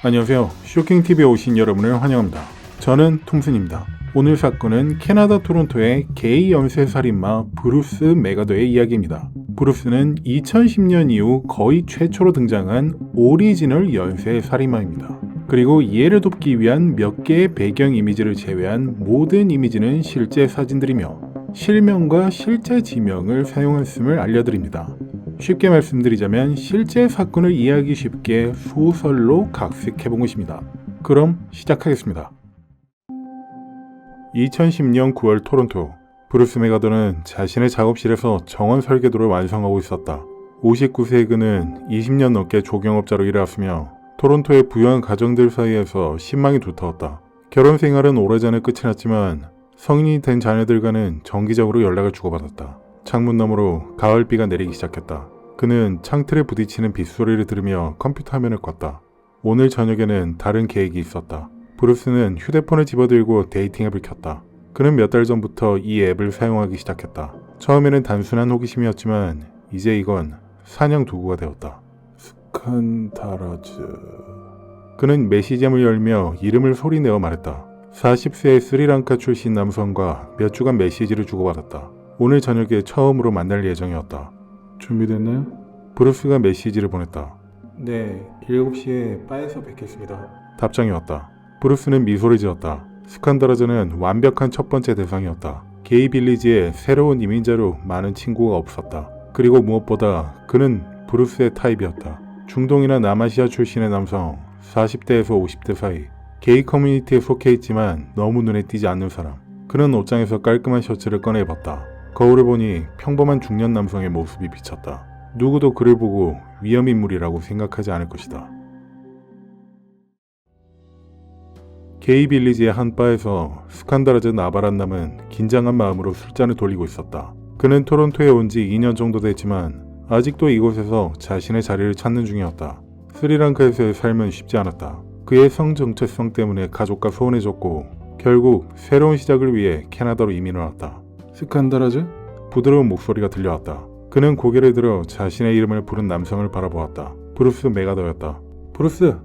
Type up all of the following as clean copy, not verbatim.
안녕하세요. 쇼킹TV에 오신 여러분을 환영합니다. 저는 톰슨입니다. 오늘 사건은 캐나다 토론토의 게이 연쇄살인마 브루스 메가더의 이야기입니다. 브루스는 2010년 이후 거의 최초로 등장한 오리지널 연쇄살인마입니다. 그리고 이해를 돕기 위한 몇 개의 배경 이미지를 제외한 모든 이미지는 실제 사진들이며 실명과 실제 지명을 사용했음을 알려드립니다. 쉽게 말씀드리자면 실제 사건을 이해하기 쉽게 소설로 각색해본 것입니다. 그럼 시작하겠습니다. 2010년 9월 토론토, 브루스 메가더는 자신의 작업실에서 정원 설계도를 완성하고 있었다. 59세의 그는 20년 넘게 조경업자로 일해왔으며 토론토의 부유한 가정들 사이에서 신망이 두터웠다. 결혼 생활은 오래전에 끝이 났지만 성인이 된 자녀들과는 정기적으로 연락을 주고받았다. 창문 너머로 가을비가 내리기 시작했다. 그는 창틀에 부딪히는 빗소리를 들으며 컴퓨터 화면을 껐다. 오늘 저녁에는 다른 계획이 있었다. 브루스는 휴대폰을 집어들고 데이팅 앱을 켰다. 그는 몇 달 전부터 이 앱을 사용하기 시작했다. 처음에는 단순한 호기심이었지만 이제 이건 사냥 도구가 되었다. 스칸다라즈. 그는 메시지함을 열며 이름을 소리내어 말했다. 40세의 스리랑카 출신 남성과 몇 주간 메시지를 주고받았다. 오늘 저녁에 처음으로 만날 예정이었다. 준비됐나요? 브루스가 메시지를 보냈다. 네, 7시에 바에서 뵙겠습니다. 답장이 왔다. 브루스는 미소를 지었다. 스칸다라즈는 완벽한 첫 번째 대상이었다. 게이 빌리지에 새로운 이민자로 많은 친구가 없었다. 그리고 무엇보다 그는 브루스의 타입이었다. 중동이나 남아시아 출신의 남성, 40대에서 50대 사이. 게이 커뮤니티에 속해 있지만 너무 눈에 띄지 않는 사람. 그는 옷장에서 깔끔한 셔츠를 꺼내 입었다. 거울을 보니 평범한 중년 남성의 모습이 비쳤다. 누구도 그를 보고 위험인물이라고 생각하지 않을 것이다. 게이 빌리지의 한 바에서 스칸다라즈 나바란남은 긴장한 마음으로 술잔을 돌리고 있었다. 그는 토론토에 온 지 2년 정도 됐지만 아직도 이곳에서 자신의 자리를 찾는 중이었다. 스리랑카에서의 삶은 쉽지 않았다. 그의 성 정체성 때문에 가족과 소원해졌고 결국 새로운 시작을 위해 캐나다로 이민을 왔다. 스칸다라즈? 부드러운 목소리가 들려왔다. 그는 고개를 들어 자신의 이름을 부른 남성을 바라보았다. 브루스 메가더였다. 브루스!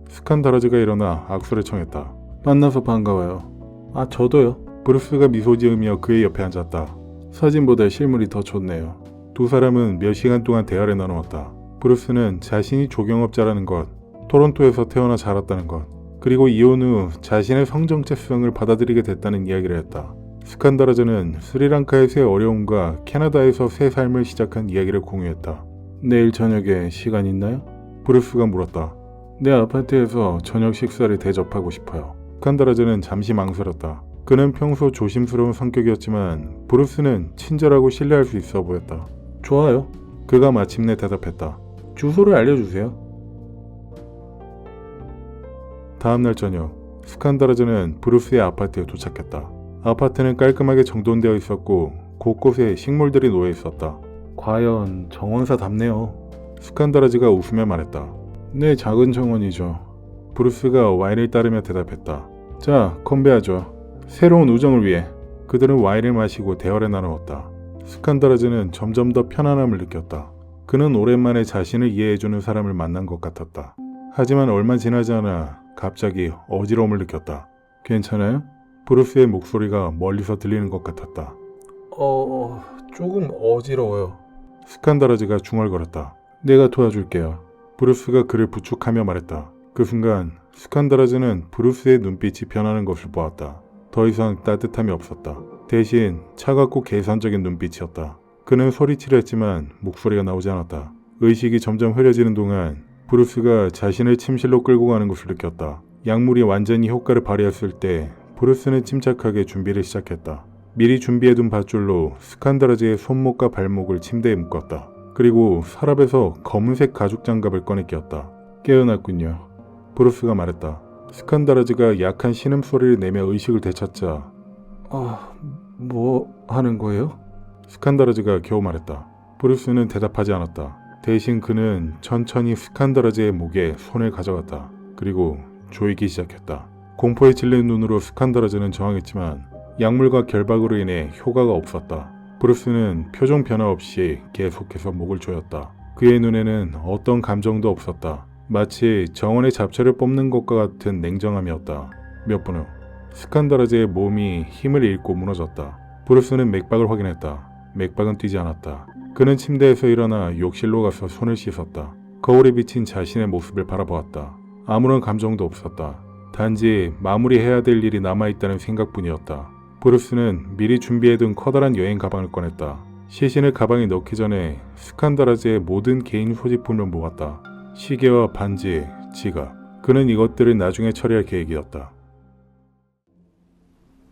스칸다라즈가 일어나 악수를 청했다. 만나서 반가워요. 아, 저도요. 브루스가 미소 지으며 그의 옆에 앉았다. 사진보다 실물이 더 좋네요. 두 사람은 몇 시간 동안 대화를 나누었다. 브루스는 자신이 조경업자라는 것, 토론토에서 태어나 자랐다는 것, 그리고 이혼 후 자신의 성정체성을 받아들이게 됐다는 이야기를 했다. 스칸다라즈는 스리랑카에서의 어려움과 캐나다에서 새 삶을 시작한 이야기를 공유했다. 내일 저녁에 시간 있나요? 브루스가 물었다. 내 아파트에서 저녁 식사를 대접하고 싶어요. 스칸다라즈는 잠시 망설였다. 그는 평소 조심스러운 성격이었지만 브루스는 친절하고 신뢰할 수 있어 보였다. 좋아요. 그가 마침내 대답했다. 주소를 알려주세요. 다음날 저녁, 스칸다라즈는 브루스의 아파트에 도착했다. 아파트는 깔끔하게 정돈되어 있었고 곳곳에 식물들이 놓여 있었다. 과연 정원사답네요. 스칸다라즈가 웃으며 말했다. 네, 작은 정원이죠. 브루스가 와인을 따르며 대답했다. 자, 건배하죠. 새로운 우정을 위해. 그들은 와인을 마시고 대화를 나누었다. 스칸다라즈는 점점 더 편안함을 느꼈다. 그는 오랜만에 자신을 이해해주는 사람을 만난 것 같았다. 하지만 얼마 지나지 않아 갑자기 어지러움을 느꼈다. 괜찮아요? 브루스의 목소리가 멀리서 들리는 것 같았다. 조금 어지러워요. 스칸다라즈가 중얼거렸다. 내가 도와줄게요. 브루스가 그를 부축하며 말했다. 그 순간 스칸다라즈는 브루스의 눈빛이 변하는 것을 보았다. 더 이상 따뜻함이 없었다. 대신 차갑고 계산적인 눈빛이었다. 그는 소리치려 했지만 목소리가 나오지 않았다. 의식이 점점 흐려지는 동안 브루스가 자신을 침실로 끌고 가는 것을 느꼈다. 약물이 완전히 효과를 발휘했을 때 브루스는 침착하게 준비를 시작했다. 미리 준비해둔 밧줄로 스칸다라즈의 손목과 발목을 침대에 묶었다. 그리고 서랍에서 검은색 가죽 장갑을 꺼내 끼웠다. 깨어났군요. 브루스가 말했다. 스칸다라즈가 약한 신음소리를 내며 의식을 되찾자 뭐 하는 거예요? 스칸다라즈가 겨우 말했다. 브루스는 대답하지 않았다. 대신 그는 천천히 스칸다라즈의 목에 손을 가져갔다. 그리고 조이기 시작했다. 공포에 질린 눈으로 스칸다라즈는 저항했지만 약물과 결박으로 인해 효과가 없었다. 브루스는 표정 변화 없이 계속해서 목을 조였다. 그의 눈에는 어떤 감정도 없었다. 마치 정원의 잡초를 뽑는 것과 같은 냉정함이었다. 몇 분 후 스칸다라즈의 몸이 힘을 잃고 무너졌다. 브루스는 맥박을 확인했다. 맥박은 뛰지 않았다. 그는 침대에서 일어나 욕실로 가서 손을 씻었다. 거울에 비친 자신의 모습을 바라보았다. 아무런 감정도 없었다. 단지 마무리해야 될 일이 남아있다는 생각뿐이었다. 브루스는 미리 준비해둔 커다란 여행 가방을 꺼냈다. 시신을 가방에 넣기 전에 스칸다라즈의 모든 개인 소지품을 모았다. 시계와 반지, 지갑. 그는 이것들을 나중에 처리할 계획이었다.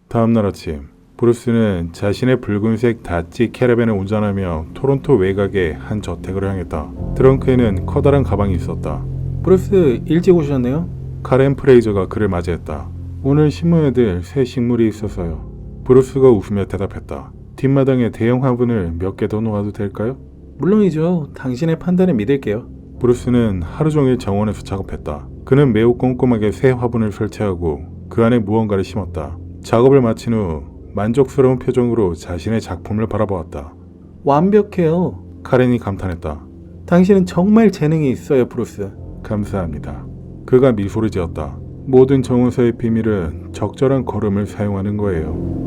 다음날 아침, 브루스는 자신의 붉은색 다찌 캐러밴을 운전하며 토론토 외곽의 한 저택으로 향했다. 트렁크에는 커다란 가방이 있었다. 브루스 일찍 오셨네요? 카렌 프레이저가 그를 맞이했다. 오늘 신문에 들 새 식물이 있어서요. 브루스가 웃으며 대답했다. 뒷마당에 대형 화분을 몇 개 더 놓아도 될까요? 물론이죠. 당신의 판단을 믿을게요. 브루스는 하루 종일 정원에서 작업했다. 그는 매우 꼼꼼하게 새 화분을 설치하고 그 안에 무언가를 심었다. 작업을 마친 후 만족스러운 표정으로 자신의 작품을 바라보았다. 완벽해요. 카렌이 감탄했다. 당신은 정말 재능이 있어요, 브루스. 감사합니다. 그가 미소를 지었다. 모든 정원사의 비밀은 적절한 걸음을 사용하는 거예요.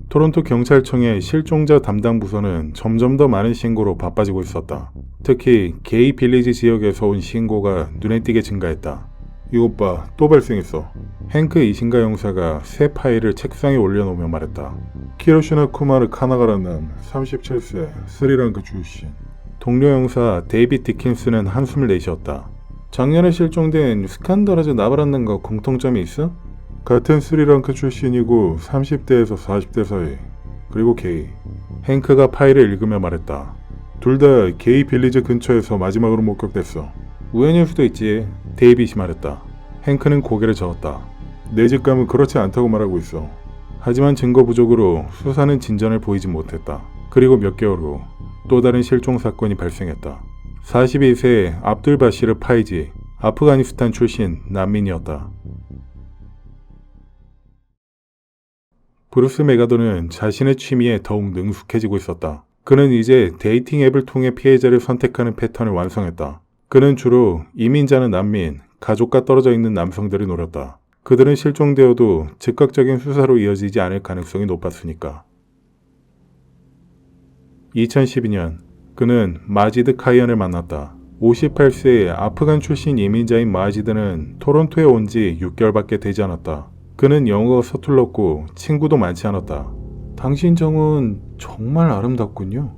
토론토 경찰청의 실종자 담당 부서는 점점 더 많은 신고로 바빠지고 있었다. 특히 게이 빌리지 지역에서 온 신고가 눈에 띄게 증가했다. 이것 봐, 또 발생했어. 행크 이신가 형사가 새 파일을 책상에 올려놓으며 말했다. 키로시나 쿠마르 카나가라는 37세 스리랑카 출신. 동료 형사 데이빗 디킨스는 한숨을 내쉬었다. 작년에 실종된 스칸다라즈 나바란난과 공통점이 있어? 같은 스리랑카 출신이고 30대에서 40대 사이. 그리고 게이. 행크가 파일을 읽으며 말했다. 둘 다 게이 빌리지 근처에서 마지막으로 목격됐어. 우연일 수도 있지. 데이빗이 말했다. 행크는 고개를 저었다. 내 직감은 그렇지 않다고 말하고 있어. 하지만 증거 부족으로 수사는 진전을 보이지 못했다. 그리고 몇 개월 후 또 다른 실종 사건이 발생했다. 42세 압둘 바시르 파이지, 아프가니스탄 출신 난민이었다. 브루스 메가더는 자신의 취미에 더욱 능숙해지고 있었다. 그는 이제 데이팅 앱을 통해 피해자를 선택하는 패턴을 완성했다. 그는 주로 이민자는 난민, 가족과 떨어져 있는 남성들을 노렸다. 그들은 실종되어도 즉각적인 수사로 이어지지 않을 가능성이 높았으니까. 2012년 그는 마지드 카이언을 만났다. 58세의 아프간 출신 이민자인 마지드는 토론토에 온 지 6개월밖에 되지 않았다. 그는 영어가 서툴렀고 친구도 많지 않았다. 당신 정은 정말 아름답군요.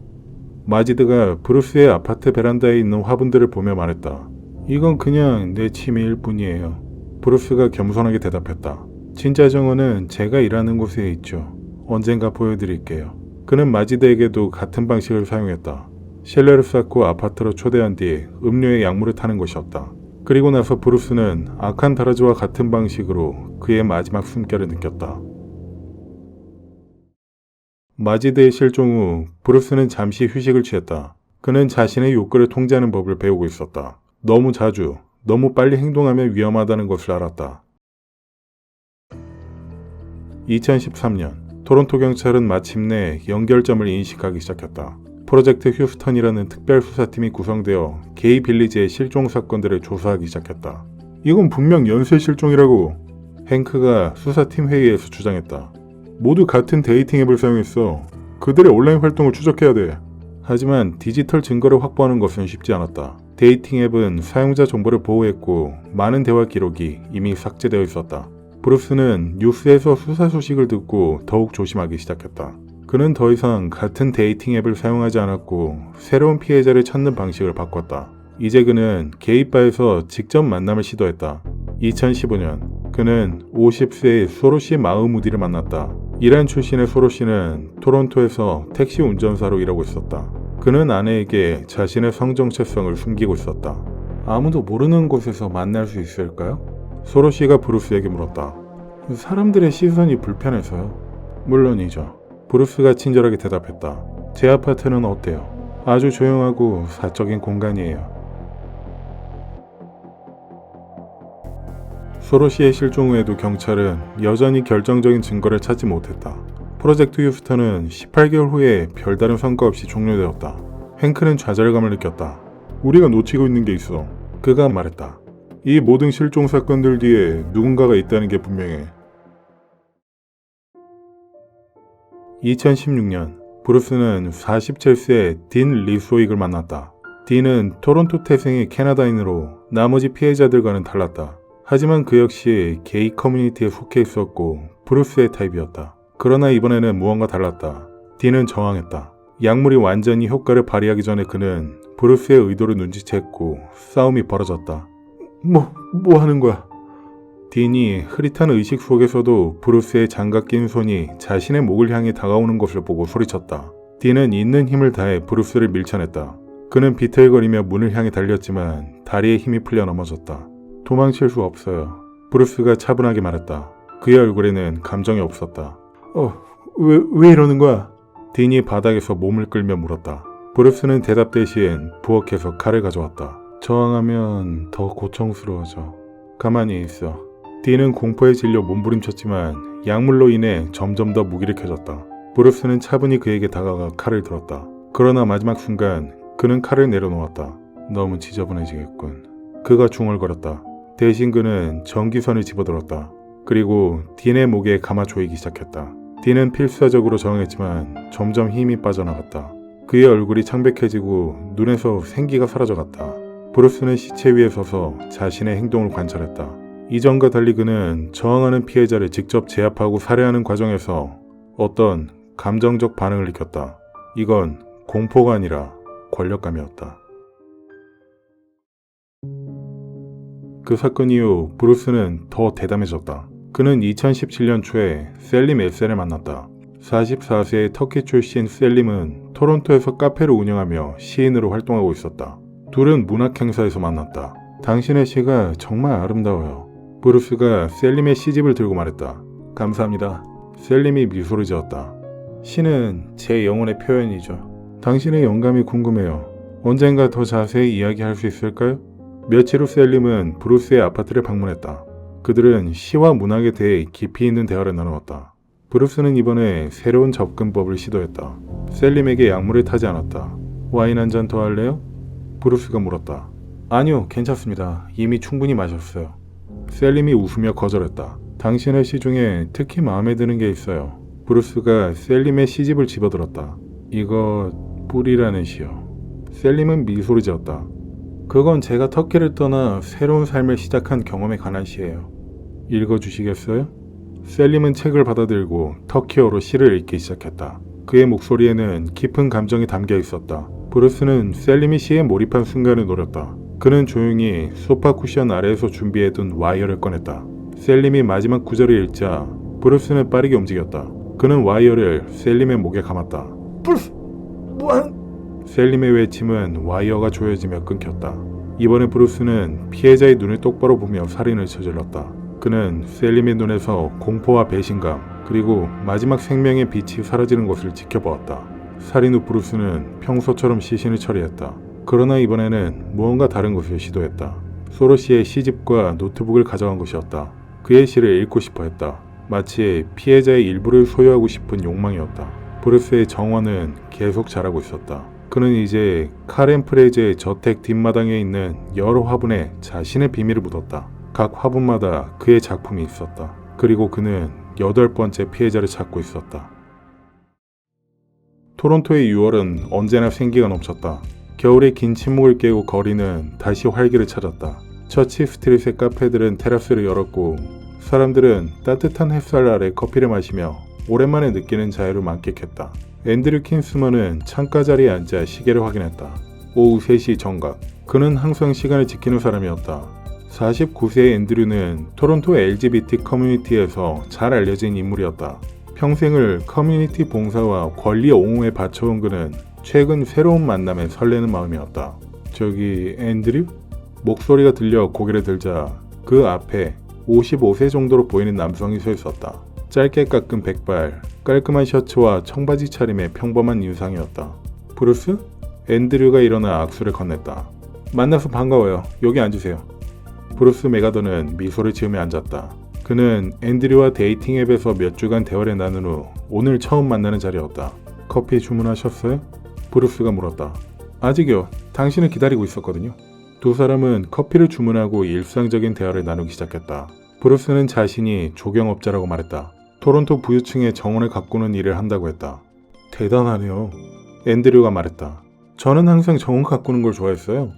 마지드가 브루스의 아파트 베란다에 있는 화분들을 보며 말했다. 이건 그냥 내 취미일 뿐이에요. 브루스가 겸손하게 대답했다. 진짜 정원은 제가 일하는 곳에 있죠. 언젠가 보여드릴게요. 그는 마지드에게도 같은 방식을 사용했다. 실내를 쌓고 아파트로 초대한 뒤 음료에 약물을 타는 것이었다. 그리고 나서 브루스는 아칸다라즈와 같은 방식으로 그의 마지막 숨결을 느꼈다. 마지드의 실종 후 브루스는 잠시 휴식을 취했다. 그는 자신의 욕구를 통제하는 법을 배우고 있었다. 너무 자주, 너무 빨리 행동하면 위험하다는 것을 알았다. 2013년 토론토 경찰은 마침내 연결점을 인식하기 시작했다. 프로젝트 휴스턴이라는 특별수사팀이 구성되어 게이 빌리지의 실종 사건들을 조사하기 시작했다. 이건 분명 연쇄 실종이라고 행크가 수사팀 회의에서 주장했다. 모두 같은 데이팅 앱을 사용했어. 그들의 온라인 활동을 추적해야 돼. 하지만 디지털 증거를 확보하는 것은 쉽지 않았다. 데이팅 앱은 사용자 정보를 보호했고 많은 대화 기록이 이미 삭제되어 있었다. 브루스는 뉴스에서 수사 소식을 듣고 더욱 조심하기 시작했다. 그는 더 이상 같은 데이팅 앱을 사용하지 않았고 새로운 피해자를 찾는 방식을 바꿨다. 이제 그는 게이바에서 직접 만남을 시도했다. 2015년 그는 50세의 소로시 마흐무디를 만났다. 이란 출신의 소로시는 토론토에서 택시 운전사로 일하고 있었다. 그는 아내에게 자신의 성정체성을 숨기고 있었다. 아무도 모르는 곳에서 만날 수 있을까요? 소로시가 브루스에게 물었다. 사람들의 시선이 불편해서요. 물론이죠. 브루스가 친절하게 대답했다. 제 아파트는 어때요? 아주 조용하고 사적인 공간이에요. 소로시의 실종 후에도 경찰은 여전히 결정적인 증거를 찾지 못했다. 프로젝트 휴스턴은 18개월 후에 별다른 성과 없이 종료되었다. 헨크는 좌절감을 느꼈다. 우리가 놓치고 있는 게 있어. 그가 말했다. 이 모든 실종 사건들 뒤에 누군가가 있다는 게 분명해. 2016년 브루스는 47세 딘 리소익을 만났다. 딘은 토론토 태생의 캐나다인으로 나머지 피해자들과는 달랐다. 하지만 그 역시 게이 커뮤니티에 속해 있었고 브루스의 타입이었다. 그러나 이번에는 무언가 달랐다. 딘은 저항했다. 약물이 완전히 효과를 발휘하기 전에 그는 브루스의 의도를 눈치챘고 싸움이 벌어졌다. 뭐 하는 거야? 딘이 흐릿한 의식 속에서도 브루스의 장갑 낀 손이 자신의 목을 향해 다가오는 것을 보고 소리쳤다. 딘은 있는 힘을 다해 브루스를 밀쳐냈다. 그는 비틀거리며 문을 향해 달렸지만 다리에 힘이 풀려 넘어졌다. 도망칠 수 없어요. 브루스가 차분하게 말했다. 그의 얼굴에는 감정이 없었다. 왜 이러는 거야? 딘이 바닥에서 몸을 끌며 물었다. 브루스는 대답 대신 부엌에서 칼을 가져왔다. 저항하면 더 고통스러워져. 가만히 있어. 딘은 공포에 질려 몸부림쳤지만 약물로 인해 점점 더 무기력해졌다. 브루스는 차분히 그에게 다가가 칼을 들었다. 그러나 마지막 순간 그는 칼을 내려놓았다. 너무 지저분해지겠군. 그가 중얼거렸다. 대신 그는 전기선을 집어들었다. 그리고 딘의 목에 감아 조이기 시작했다. 딘은 필사적으로 저항했지만 점점 힘이 빠져나갔다. 그의 얼굴이 창백해지고 눈에서 생기가 사라져갔다. 브루스는 시체 위에 서서 자신의 행동을 관찰했다. 이전과 달리 그는 저항하는 피해자를 직접 제압하고 살해하는 과정에서 어떤 감정적 반응을 느꼈다. 이건 공포가 아니라 권력감이었다. 그 사건 이후 브루스는 더 대담해졌다. 그는 2017년 초에 셀림 에셀을 만났다. 44세의 터키 출신 셀림은 토론토에서 카페를 운영하며 시인으로 활동하고 있었다. 둘은 문학 행사에서 만났다. 당신의 시가 정말 아름다워요. 브루스가 셀림의 시집을 들고 말했다. 감사합니다. 셀림이 미소를 지었다. 시는 제 영혼의 표현이죠. 당신의 영감이 궁금해요. 언젠가 더 자세히 이야기할 수 있을까요? 며칠 후 셀림은 브루스의 아파트를 방문했다. 그들은 시와 문학에 대해 깊이 있는 대화를 나누었다. 브루스는 이번에 새로운 접근법을 시도했다. 셀림에게 약물을 타지 않았다. 와인 한 잔 더 할래요? 브루스가 물었다. 아니요, 괜찮습니다. 이미 충분히 마셨어요. 셀림이 웃으며 거절했다. 당신의 시 중에 특히 마음에 드는 게 있어요. 브루스가 셀림의 시집을 집어들었다. 이거 뿌리라는 시요. 셀림은 미소를 지었다. 그건 제가 터키를 떠나 새로운 삶을 시작한 경험에 관한 시예요. 읽어주시겠어요? 셀림은 책을 받아들고 터키어로 시를 읽기 시작했다. 그의 목소리에는 깊은 감정이 담겨 있었다. 브루스는 셀림이 시에 몰입한 순간을 노렸다. 그는 조용히 소파 쿠션 아래에서 준비해둔 와이어를 꺼냈다. 셀림이 마지막 구절을 읽자 브루스는 빠르게 움직였다. 그는 와이어를 셀림의 목에 감았다. 브루스! 뭐하는... 셀림의 외침은 와이어가 조여지며 끊겼다. 이번에 브루스는 피해자의 눈을 똑바로 보며 살인을 저질렀다. 그는 셀림의 눈에서 공포와 배신감 그리고 마지막 생명의 빛이 사라지는 것을 지켜보았다. 살인 후 브루스는 평소처럼 시신을 처리했다. 그러나 이번에는 무언가 다른 것을 시도했다. 소로시의 시집과 노트북을 가져간 것이었다. 그의 시를 읽고 싶어 했다. 마치 피해자의 일부를 소유하고 싶은 욕망이었다. 브루스의 정원은 계속 자라고 있었다. 그는 이제 카렌 프레즈의 저택 뒷마당에 있는 여러 화분에 자신의 비밀을 묻었다. 각 화분마다 그의 작품이 있었다. 그리고 그는 8번째 피해자를 찾고 있었다. 토론토의 6월은 언제나 생기가 넘쳤다. 겨울의 긴 침묵을 깨고 거리는 다시 활기를 찾았다. 처치 스트릿의 카페들은 테라스를 열었고 사람들은 따뜻한 햇살 아래 커피를 마시며 오랜만에 느끼는 자유를 만끽했다. 앤드류 킨스먼은 창가 자리에 앉아 시계를 확인했다. 오후 3시 정각. 그는 항상 시간을 지키는 사람이었다. 49세의 앤드류는 토론토 LGBT 커뮤니티에서 잘 알려진 인물이었다. 평생을 커뮤니티 봉사와 권리 옹호에 바쳐온 그는 최근 새로운 만남에 설레는 마음이었다. 저기 앤드류? 목소리가 들려 고개를 들자 그 앞에 55세 정도로 보이는 남성이 서 있었다. 짧게 깎은 백발, 깔끔한 셔츠와 청바지 차림의 평범한 인상이었다. 브루스? 앤드류가 일어나 악수를 건넸다. 만나서 반가워요. 여기 앉으세요. 브루스 메가더는 미소를 지으며 앉았다. 그는 앤드류와 데이팅 앱에서 몇 주간 대화를 나눈 후 오늘 처음 만나는 자리였다. 커피 주문하셨어요? 브루스가 물었다. 아직이요. 당신을 기다리고 있었거든요. 두 사람은 커피를 주문하고 일상적인 대화를 나누기 시작했다. 브루스는 자신이 조경업자라고 말했다. 토론토 부유층의 정원을 가꾸는 일을 한다고 했다. 대단하네요. 앤드류가 말했다. 저는 항상 정원 가꾸는 걸 좋아했어요.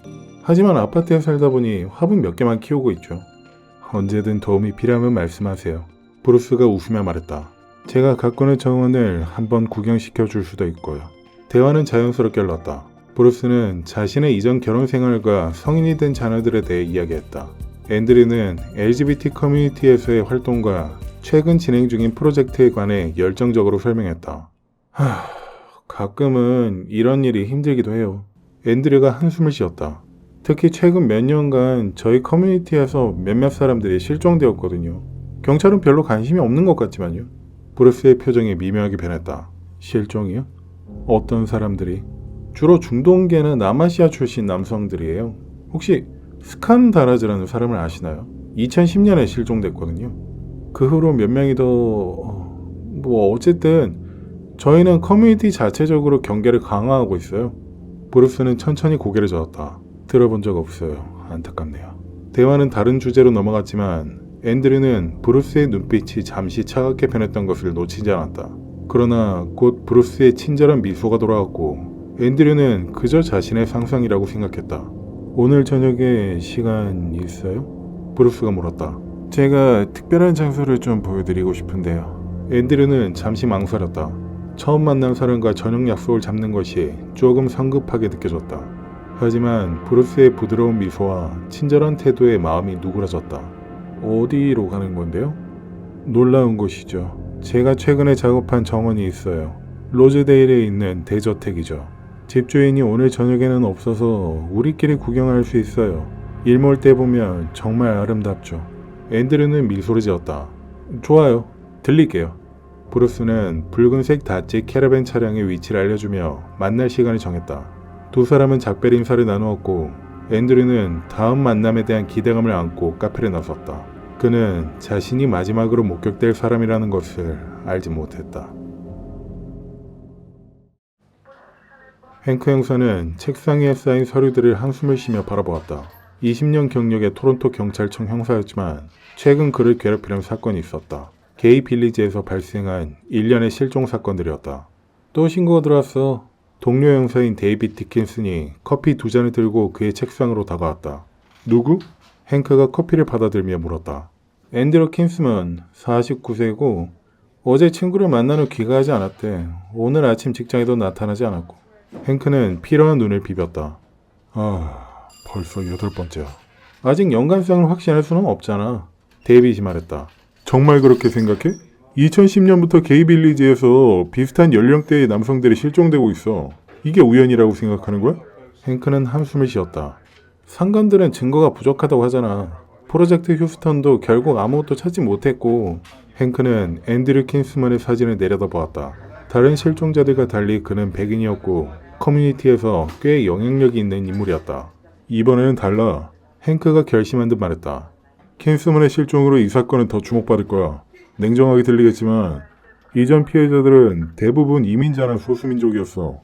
하지만 아파트에 살다 보니 화분 몇 개만 키우고 있죠. 언제든 도움이 필요하면 말씀하세요. 브루스가 웃으며 말했다. 제가 가꾸는 정원을 한번 구경시켜 줄 수도 있고요. 대화는 자연스럽게 흘렀다. 브루스는 자신의 이전 결혼 생활과 성인이 된 자녀들에 대해 이야기했다. 앤드류는 LGBT 커뮤니티에서의 활동과 최근 진행 중인 프로젝트에 관해 열정적으로 설명했다. 가끔은 이런 일이 힘들기도 해요. 앤드류가 한숨을 쉬었다. 특히 최근 몇 년간 저희 커뮤니티에서 몇몇 사람들이 실종되었거든요. 경찰은 별로 관심이 없는 것 같지만요. 브루스의 표정이 미묘하게 변했다. 실종이요? 어떤 사람들이? 주로 중동계나 남아시아 출신 남성들이에요. 혹시 스칸다라즈라는 사람을 아시나요? 2010년에 실종됐거든요. 그 후로 몇 명이 더... 어쨌든 저희는 커뮤니티 자체적으로 경계를 강화하고 있어요. 브루스는 천천히 고개를 저었다. 들어본 적 없어요. 안타깝네요. 대화는 다른 주제로 넘어갔지만 앤드류는 브루스의 눈빛이 잠시 차갑게 변했던 것을 놓치지 않았다. 그러나 곧 브루스의 친절한 미소가 돌아왔고 앤드류는 그저 자신의 상상이라고 생각했다. 오늘 저녁에 시간 있어요? 브루스가 물었다. 제가 특별한 장소를 좀 보여드리고 싶은데요. 앤드류는 잠시 망설였다. 처음 만난 사람과 저녁 약속을 잡는 것이 조금 성급하게 느껴졌다. 하지만 브루스의 부드러운 미소와 친절한 태도에 마음이 누그러졌다. 어디로 가는 건데요? 놀라운 곳이죠. 제가 최근에 작업한 정원이 있어요. 로즈데일에 있는 대저택이죠. 집주인이 오늘 저녁에는 없어서 우리끼리 구경할 수 있어요. 일몰 때 보면 정말 아름답죠. 앤드류는 미소를 지었다. 좋아요. 들릴게요. 브루스는 붉은색 다찌 캐러밴 차량의 위치를 알려주며 만날 시간을 정했다. 두 사람은 작별 인사를 나누었고 앤드류는 다음 만남에 대한 기대감을 안고 카페를 나섰다. 그는 자신이 마지막으로 목격될 사람이라는 것을 알지 못했다. 헨크 형사는 책상 위에 쌓인 서류들을 한숨을 쉬며 바라보았다. 20년 경력의 토론토 경찰청 형사였지만 최근 그를 괴롭히는 사건이 있었다. 게이 빌리지에서 발생한 일련의 실종 사건들이었다. 또 신고가 들어왔어. 동료 형사인 데이빗 디킨슨이 커피 2잔을 들고 그의 책상으로 다가왔다. 누구? 헨크가 커피를 받아들며 물었다. 앤드류 킨스먼 49세고 어제 친구를 만난 후 귀가하지 않았대. 오늘 아침 직장에도 나타나지 않았고. 헨크는 피로한 눈을 비볐다. 벌써 8번째야. 아직 연관성을 확신할 수는 없잖아. 데이빗이 말했다. 정말 그렇게 생각해? 2010년부터 게이빌리지에서 비슷한 연령대의 남성들이 실종되고 있어. 이게 우연이라고 생각하는 거야? 헨크는 한숨을 쉬었다. 상관들은 증거가 부족하다고 하잖아. 프로젝트 휴스턴도 결국 아무것도 찾지 못했고. 헨크는 앤드류 킨스먼의 사진을 내려다보았다. 다른 실종자들과 달리 그는 백인이었고 커뮤니티에서 꽤 영향력이 있는 인물이었다. 이번에는 달라. 헨크가 결심한 듯 말했다. 킨스먼의 실종으로 이 사건은 더 주목받을 거야. 냉정하게 들리겠지만 이전 피해자들은 대부분 이민자나 소수민족이었어.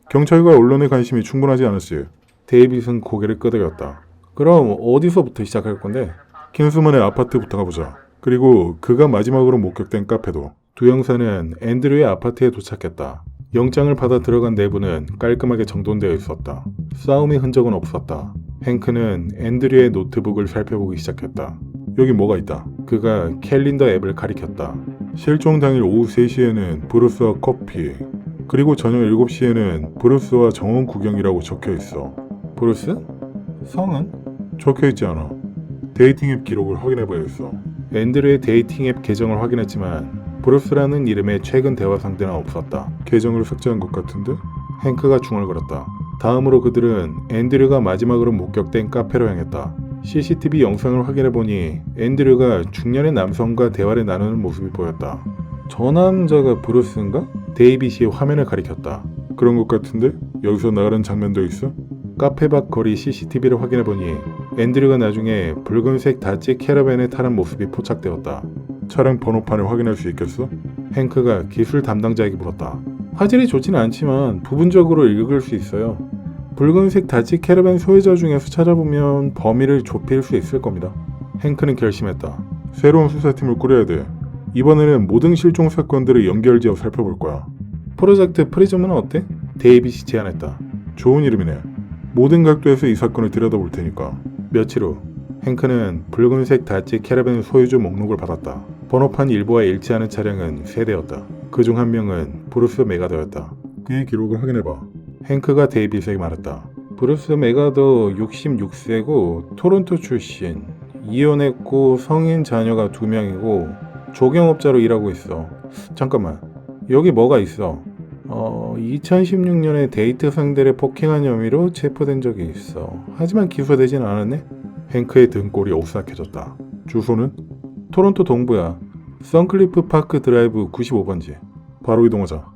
경찰과 언론의 관심이 충분하지 않았지. 데이빗은 고개를 끄덕였다. 그럼 어디서부터 시작할 건데? 킨스먼의 아파트부터 가보자. 그리고 그가 마지막으로 목격된 카페도. 두 형사는 앤드류의 아파트에 도착했다. 영장을 받아 들어간 내부는 깔끔하게 정돈되어 있었다. 싸움의 흔적은 없었다. 헨크는 앤드류의 노트북을 살펴보기 시작했다. 여기 뭐가 있다. 그가 캘린더 앱을 가리켰다. 실종 당일 오후 3시에는 브루스와 커피, 그리고 저녁 7시에는 브루스와 정원 구경이라고 적혀있어. 브루스? 성은? 적혀있지 않아. 데이팅 앱 기록을 확인해봐야겠어. 앤드류의 데이팅 앱 계정을 확인했지만 브루스라는 이름의 최근 대화 상대는 없었다. 계정을 삭제한 것 같은데? 헨크가 중얼거렸다. 다음으로 그들은 앤드류가 마지막으로 목격된 카페로 향했다. CCTV 영상을 확인해보니 앤드류가 중년의 남성과 대화를 나누는 모습이 보였다. 저 남자가 브루스인가? 데이빗이 화면을 가리켰다. 그런 것 같은데? 여기서 나가는 장면도 있어? 카페 밖 거리 CCTV를 확인해보니 앤드류가 나중에 붉은색 다찌 캐러밴에 타는 모습이 포착되었다. 차량 번호판을 확인할 수 있겠어? 헨크가 기술 담당자에게 물었다. 화질이 좋지는 않지만 부분적으로 읽을 수 있어요. 붉은색 다치 캐러밴 소유자 중에서 찾아보면 범인을 좁힐 수 있을 겁니다. 행크는 결심했다. 새로운 수사팀을 꾸려야 돼. 이번에는 모든 실종 사건들을 연결지어 살펴볼 거야. 프로젝트 프리즘은 어때? 데이빗이 제안했다. 좋은 이름이네. 모든 각도에서 이 사건을 들여다볼 테니까. 며칠 후 행크는 붉은색 다치 캐러밴 소유주 목록을 받았다. 번호판 일부와 일치하는 차량은 3대였다. 그중 한 명은 브루스 메가더였다. 그의 기록을 확인해봐. 행크가 데이빗에게 말했다. 브루스 메가더 66세고 토론토 출신, 이혼했고 성인 자녀가 2명이고 조경업자로 일하고 있어. 잠깐만, 여기 뭐가 있어? 2016년에 데이트 상대를 폭행한 혐의로 체포된 적이 있어. 하지만 기소되진 않았네? 행크의 등골이 오싹해졌다. 주소는? 토론토 동부야. 선클리프 파크 드라이브 95번지. 바로 이동하자.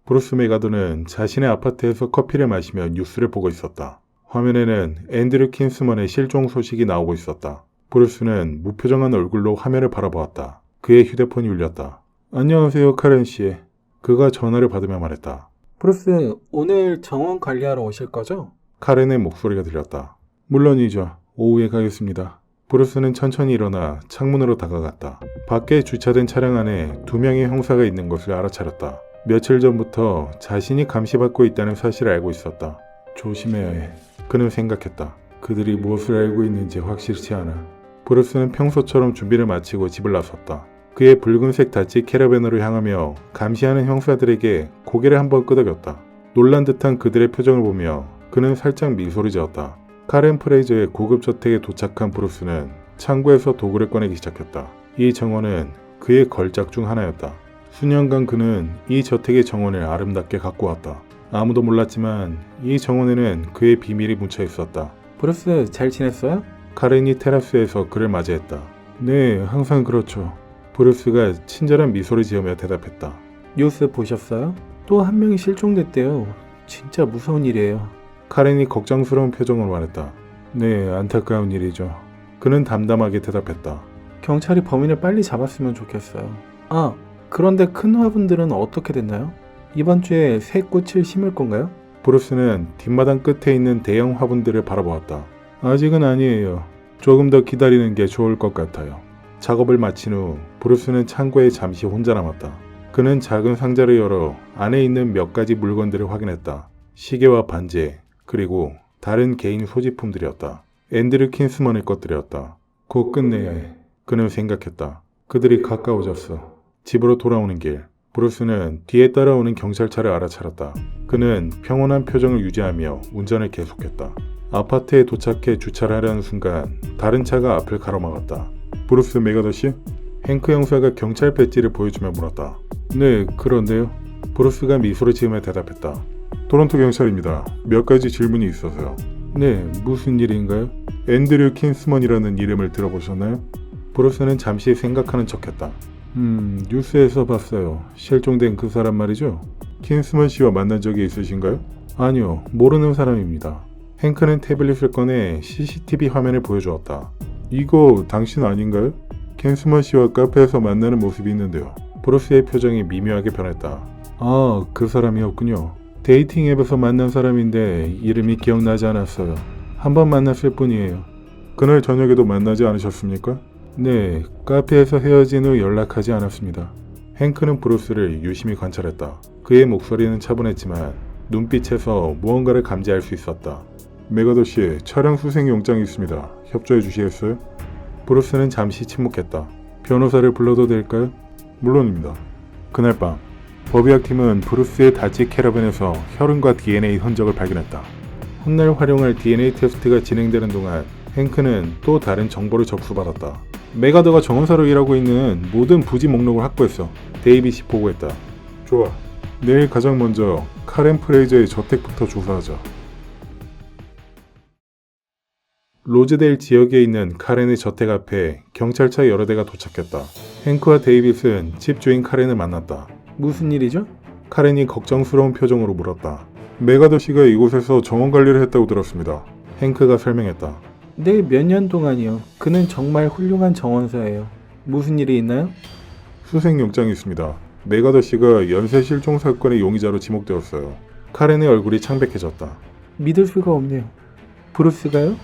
브루스 메가더는 자신의 아파트에서 커피를 마시며 뉴스를 보고 있었다. 화면에는 앤드류 킨스먼의 실종 소식이 나오고 있었다. 브루스는 무표정한 얼굴로 화면을 바라보았다. 그의 휴대폰이 울렸다. 안녕하세요, 카렌 씨. 그가 전화를 받으며 말했다. 브루스, 오늘 정원 관리하러 오실 거죠? 카렌의 목소리가 들렸다. 물론이죠. 오후에 가겠습니다. 브루스는 천천히 일어나 창문으로 다가갔다. 밖에 주차된 차량 안에 2명의 형사가 있는 것을 알아차렸다. 며칠 전부터 자신이 감시받고 있다는 사실을 알고 있었다. 조심해야 해. 그는 생각했다. 그들이 무엇을 알고 있는지 확실치 않아. 브루스는 평소처럼 준비를 마치고 집을 나섰다. 그의 붉은색 다치 캐러밴으로 향하며 감시하는 형사들에게 고개를 한번 끄덕였다. 놀란 듯한 그들의 표정을 보며 그는 살짝 미소를 지었다. 카렌 프레이저의 고급 저택에 도착한 브루스는 창고에서 도구를 꺼내기 시작했다. 이 정원은 그의 걸작 중 하나였다. 수년간 그는 이 저택의 정원을 아름답게 가꾸었다. 아무도 몰랐지만 이 정원에는 그의 비밀이 묻혀 있었다. 브루스, 잘 지냈어요? 카렌이 테라스에서 그를 맞이했다. 네, 항상 그렇죠. 브루스가 친절한 미소를 지으며 대답했다. 뉴스 보셨어요? 또 한 명이 실종됐대요. 진짜 무서운 일이에요. 카렌이 걱정스러운 표정으로 말했다. 네, 안타까운 일이죠. 그는 담담하게 대답했다. 경찰이 범인을 빨리 잡았으면 좋겠어요. 아, 그런데 큰 화분들은 어떻게 됐나요? 이번 주에 새 꽃을 심을 건가요? 브루스는 뒷마당 끝에 있는 대형 화분들을 바라보았다. 아직은 아니에요. 조금 더 기다리는 게 좋을 것 같아요. 작업을 마친 후 브루스는 창고에 잠시 혼자 남았다. 그는 작은 상자를 열어 안에 있는 몇 가지 물건들을 확인했다. 시계와 반지, 그리고 다른 개인 소지품들이었다. 앤드류 킨스먼의 것들이었다. 곧 끝내야 해. 그는 생각했다. 그들이 가까워졌어. 집으로 돌아오는 길, 브루스는 뒤에 따라오는 경찰차를 알아차렸다. 그는 평온한 표정을 유지하며 운전을 계속했다. 아파트에 도착해 주차를 하려는 순간 다른 차가 앞을 가로막았다. 브루스 메가더 씨? 행크 형사가 경찰 배지를 보여주며 물었다. 네, 그런데요. 브루스가 미소를 지으며 대답했다. 토론토 경찰입니다. 몇 가지 질문이 있어서요. 네, 무슨 일인가요? 앤드류 킨스먼이라는 이름을 들어보셨나요? 브루스는 잠시 생각하는 척했다. 뉴스에서 봤어요. 실종된 그 사람 말이죠? 킨스먼 씨와 만난 적이 있으신가요? 아니요, 모르는 사람입니다. 행크는 태블릿을 꺼내 CCTV 화면을 보여주었다. 이거 당신 아닌가요? 킨스먼 씨와 카페에서 만나는 모습이 있는데요. 브루스의 표정이 미묘하게 변했다. 아, 그 사람이었군요. 데이팅 앱에서 만난 사람인데 이름이 기억나지 않았어요. 한 번 만났을 뿐이에요. 그날 저녁에도 만나지 않으셨습니까? 네, 카페에서 헤어진 후 연락하지 않았습니다. 행크는 브루스를 유심히 관찰했다. 그의 목소리는 차분했지만 눈빛에서 무언가를 감지할 수 있었다. 메가더 씨, 차량 수색 영장이 있습니다. 협조해 주시겠어요? 브루스는 잠시 침묵했다. 변호사를 불러도 될까요? 물론입니다. 그날 밤, 법의학팀은 브루스의 다치 캐러밴에서 혈흔과 DNA 흔적을 발견했다. 훗날 활용할 DNA 테스트가 진행되는 동안 행크는 또 다른 정보를 접수받았다. 메가더가 정원사로 일하고 있는 모든 부지 목록을 확보했어. 데이빗이 보고했다. 좋아. 내일 가장 먼저 카렌 프레이저의 저택부터 조사하자. 로즈데일 지역에 있는 카렌의 저택 앞에 경찰차 여러 대가 도착했다. 행크와 데이빗은 집주인 카렌을 만났다. 무슨 일이죠? 카렌이 걱정스러운 표정으로 물었다. 메가더 씨가 이곳에서 정원 관리를 했다고 들었습니다. 행크가 설명했다. 네, 몇 년 동안이요. 그는 정말 훌륭한 정원사예요. 무슨 일이 있나요? 수색 영장이 있습니다. 메가더 씨가 연쇄 실종 사건의 용의자로 지목되었어요. 카렌의 얼굴이 창백해졌다. 믿을 수가 없네요. 브루스가요?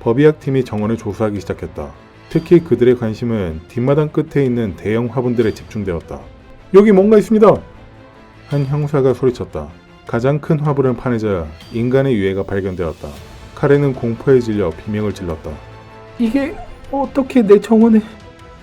법의학팀이 정원을 조사하기 시작했다. 특히 그들의 관심은 뒷마당 끝에 있는 대형 화분들에 집중되었다. 여기 뭔가 있습니다! 한 형사가 소리쳤다. 가장 큰 화분을 파내자 인간의 유해가 발견되었다. 카렌은 공포에 질려 비명을 질렀다. 이게 어떻게 내 정원에...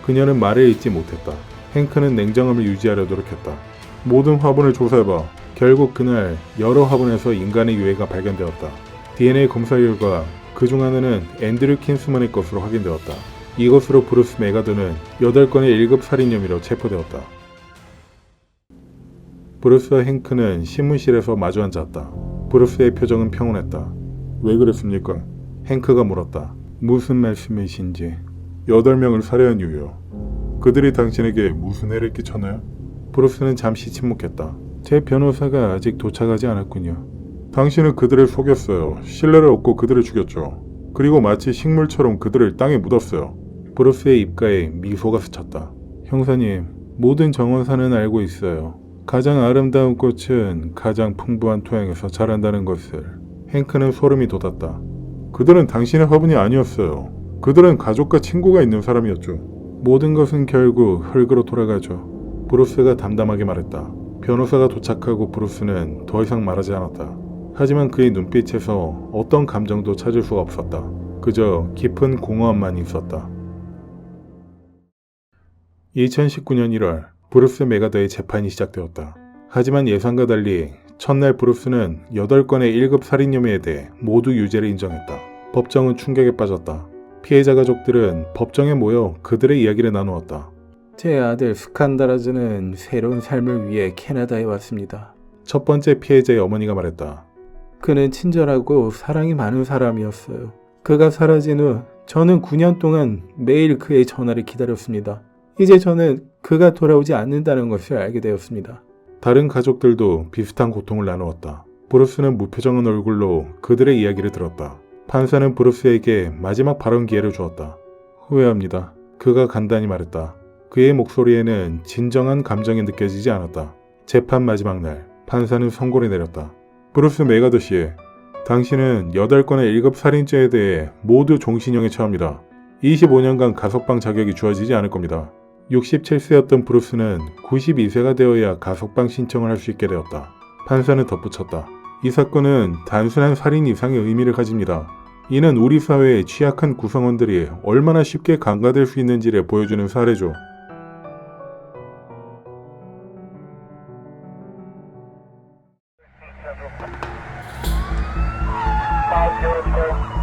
그녀는 말을 잇지 못했다. 행크는 냉정함을 유지하려 노력했다. 모든 화분을 조사해봐. 결국 그날 여러 화분에서 인간의 유해가 발견되었다. DNA 검사 결과 그중 하나는 앤드류 킨스만의 것으로 확인되었다. 이것으로 브루스 메가더는 8건의 1급 살인 혐의로 체포되었다. 브루스와 행크는 신문실에서 마주 앉았다. 브루스의 표정은 평온했다. 왜 그랬습니까? 행크가 물었다. 무슨 말씀이신지. 8명을 살해한 이유요. 그들이 당신에게 무슨 해를 끼쳤나요? 브루스는 잠시 침묵했다. 제 변호사가 아직 도착하지 않았군요. 당신은 그들을 속였어요. 신뢰를 얻고 그들을 죽였죠. 그리고 마치 식물처럼 그들을 땅에 묻었어요. 브루스의 입가에 미소가 스쳤다. 형사님, 모든 정원사는 알고 있어요. 가장 아름다운 꽃은 가장 풍부한 토양에서 자란다는 것을. 행크는 소름이 돋았다. 그들은 당신의 화분이 아니었어요. 그들은 가족과 친구가 있는 사람이었죠. 모든 것은 결국 흙으로 돌아가죠. 브루스가 담담하게 말했다. 변호사가 도착하고 브루스는 더 이상 말하지 않았다. 하지만 그의 눈빛에서 어떤 감정도 찾을 수가 없었다. 그저 깊은 공허함만 있었다. 2019년 1월 브루스 메가더의 재판이 시작되었다. 하지만 예상과 달리 첫날 브루스는 8건의 1급 살인 혐의에 대해 모두 유죄를 인정했다. 법정은 충격에 빠졌다. 피해자 가족들은 법정에 모여 그들의 이야기를 나누었다. 제 아들 스칸다라즈는 새로운 삶을 위해 캐나다에 왔습니다. 첫 번째 피해자의 어머니가 말했다. 그는 친절하고 사랑이 많은 사람이었어요. 그가 사라진 후 저는 9년 동안 매일 그의 전화를 기다렸습니다. 이제 저는 그가 돌아오지 않는다는 것을 알게 되었습니다. 다른 가족들도 비슷한 고통을 나누었다. 브루스는 무표정한 얼굴로 그들의 이야기를 들었다. 판사는 브루스에게 마지막 발언 기회를 주었다. 후회합니다. 그가 간단히 말했다. 그의 목소리에는 진정한 감정이 느껴지지 않았다. 재판 마지막 날, 판사는 선고를 내렸다. 브루스 메가더 씨, 당신은 8건의 1급 살인죄에 대해 모두 종신형에 처합니다. 25년간 가석방 자격이 주어지지 않을 겁니다. 67세였던 브루스는 92세가 되어야 가석방 신청을 할 수 있게 되었다. 판사는 덧붙였다. 이 사건은 단순한 살인 이상의 의미를 가집니다. 이는 우리 사회의 취약한 구성원들이 얼마나 쉽게 간과될 수 있는지를 보여주는 사례죠. Five, zero,